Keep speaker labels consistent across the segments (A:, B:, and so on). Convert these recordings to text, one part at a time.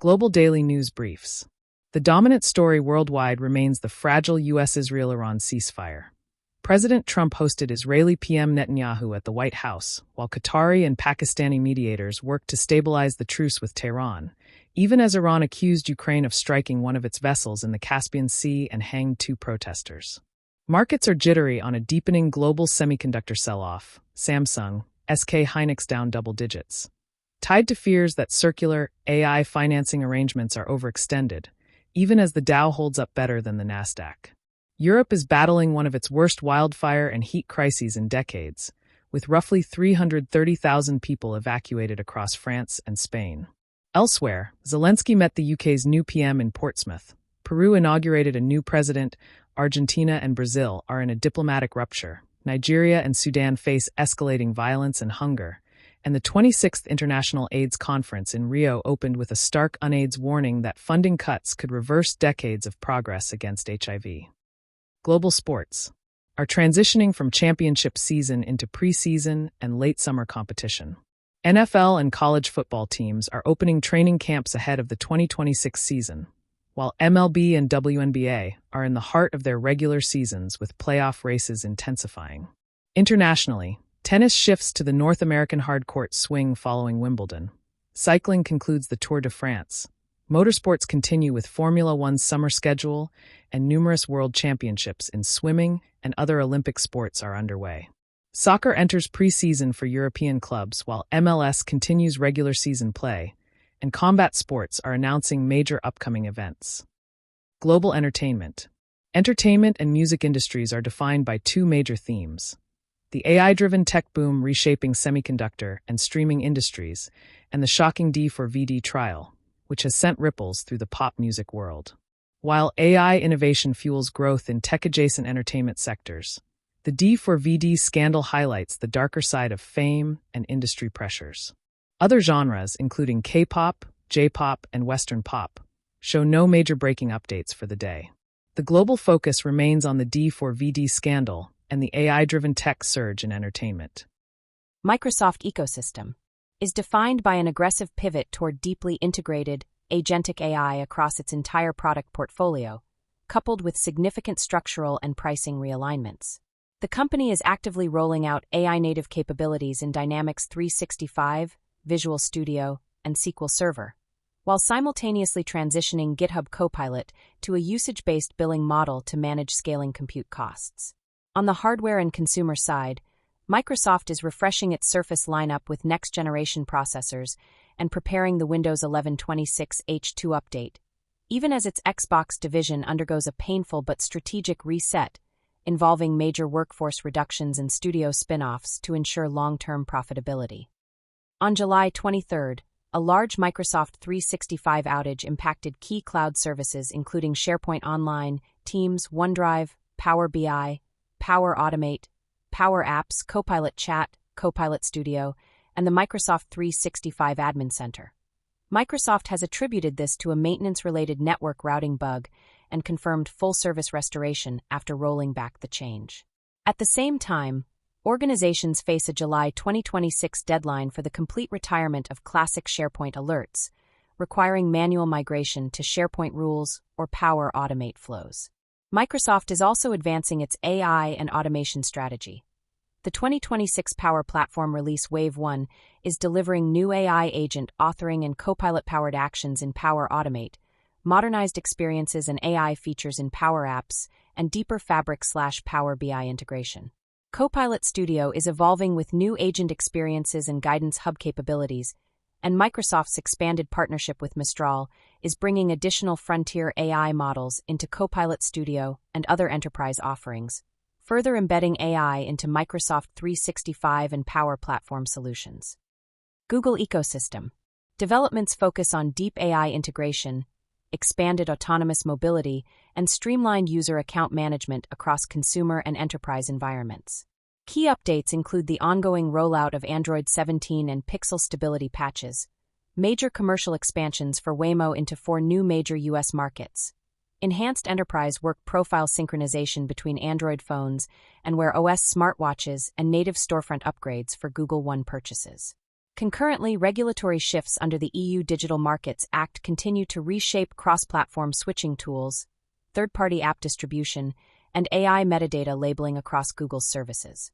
A: Global Daily News Briefs. The dominant story worldwide remains the fragile U.S.-Israel-Iran ceasefire. President Trump hosted Israeli PM Netanyahu at the White House, while Qatari and Pakistani mediators worked to stabilize the truce with Tehran, even as Iran accused Ukraine of striking one of its vessels in the Caspian Sea and hanged 2 protesters. Markets are jittery on a deepening global semiconductor sell-off. Samsung, SK Hynix down double digits. Tied to fears that circular AI financing arrangements are overextended, even as the Dow holds up better than the Nasdaq. Europe is battling one of its worst wildfire and heat crises in decades, with roughly 330,000 people evacuated across France and Spain. Elsewhere, Zelensky met the UK's new PM in Portsmouth. Peru inaugurated a new president. Argentina and Brazil are in a diplomatic rupture. Nigeria and Sudan face escalating violence and hunger. And the 26th International AIDS Conference in Rio opened with a stark UNAIDS warning that funding cuts could reverse decades of progress against HIV. Global sports are transitioning from championship season into preseason and late summer competition. NFL and college football teams are opening training camps ahead of the 2026 season, while MLB and WNBA are in the heart of their regular seasons with playoff races intensifying. Internationally, tennis shifts to the North American hardcourt swing following Wimbledon. Cycling concludes the Tour de France. Motorsports continue with Formula One's summer schedule, and numerous world championships in swimming and other Olympic sports are underway. Soccer enters preseason for European clubs while MLS continues regular season play, and combat sports are announcing major upcoming events. Global entertainment. Entertainment and music industries are defined by 2 major themes: the AI-driven tech boom reshaping semiconductor and streaming industries, and the shocking D4VD trial, which has sent ripples through the pop music world. While AI innovation fuels growth in tech-adjacent entertainment sectors, the D4VD scandal highlights the darker side of fame and industry pressures. Other genres, including K-pop, J-pop, and Western pop, show no major breaking updates for the day. The global focus remains on the D4VD scandal and the AI-driven tech surge in entertainment.
B: Microsoft ecosystem is defined by an aggressive pivot toward deeply integrated, agentic AI across its entire product portfolio, coupled with significant structural and pricing realignments. The company is actively rolling out AI-native capabilities in Dynamics 365, Visual Studio, and SQL Server, while simultaneously transitioning GitHub Copilot to a usage-based billing model to manage scaling compute costs. On the hardware and consumer side, Microsoft is refreshing its Surface lineup with next-generation processors and preparing the Windows 11 26H2 update, even as its Xbox division undergoes a painful but strategic reset, involving major workforce reductions and studio spin-offs to ensure long-term profitability. On July 23, a large Microsoft 365 outage impacted key cloud services including SharePoint Online, Teams, OneDrive, Power BI, Power Automate, Power Apps, Copilot Chat, Copilot Studio, and the Microsoft 365 Admin Center. Microsoft has attributed this to a maintenance-related network routing bug and confirmed full-service restoration after rolling back the change. At the same time, organizations face a July 2026 deadline for the complete retirement of classic SharePoint alerts, requiring manual migration to SharePoint rules or Power Automate flows. Microsoft is also advancing its AI and automation strategy. The 2026 Power Platform release Wave 1 is delivering new AI agent authoring and Copilot-powered actions in Power Automate, modernized experiences and AI features in Power Apps, and deeper Fabric/Power BI integration. Copilot Studio is evolving with new agent experiences and Guidance Hub capabilities, and Microsoft's expanded partnership with Mistral is bringing additional frontier AI models into Copilot Studio and other enterprise offerings, further embedding AI into Microsoft 365 and Power Platform solutions. Google ecosystem. Developments focus on deep AI integration, expanded autonomous mobility, and streamlined user account management across consumer and enterprise environments. Key updates include the ongoing rollout of Android 17 and Pixel stability patches, major commercial expansions for Waymo into 4 new major U.S. markets, enhanced enterprise work profile synchronization between Android phones and Wear OS smartwatches, and native storefront upgrades for Google One purchases. Concurrently, regulatory shifts under the EU Digital Markets Act continue to reshape cross-platform switching tools, third-party app distribution, and AI metadata labeling across Google's services.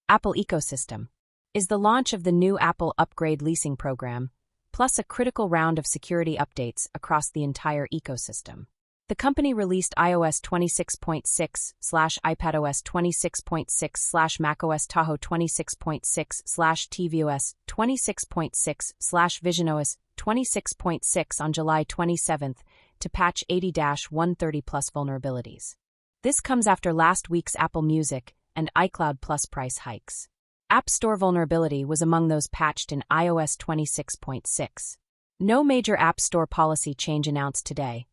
B: Apple ecosystem is the launch of the new Apple Upgrade leasing program, plus a critical round of security updates across the entire ecosystem. The company released iOS 26.6/iPadOS 26.6/macOS Tahoe 26.6/tvOS 26.6/visionOS 26.6 on July 27 to patch 80-130+ vulnerabilities. This comes after last week's Apple Music and iCloud Plus price hikes. App Store vulnerability was among those patched in iOS 26.6. No major App Store policy change announced today.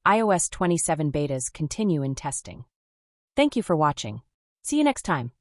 B: iOS 27 betas continue in testing. Thank you for watching. See you next time.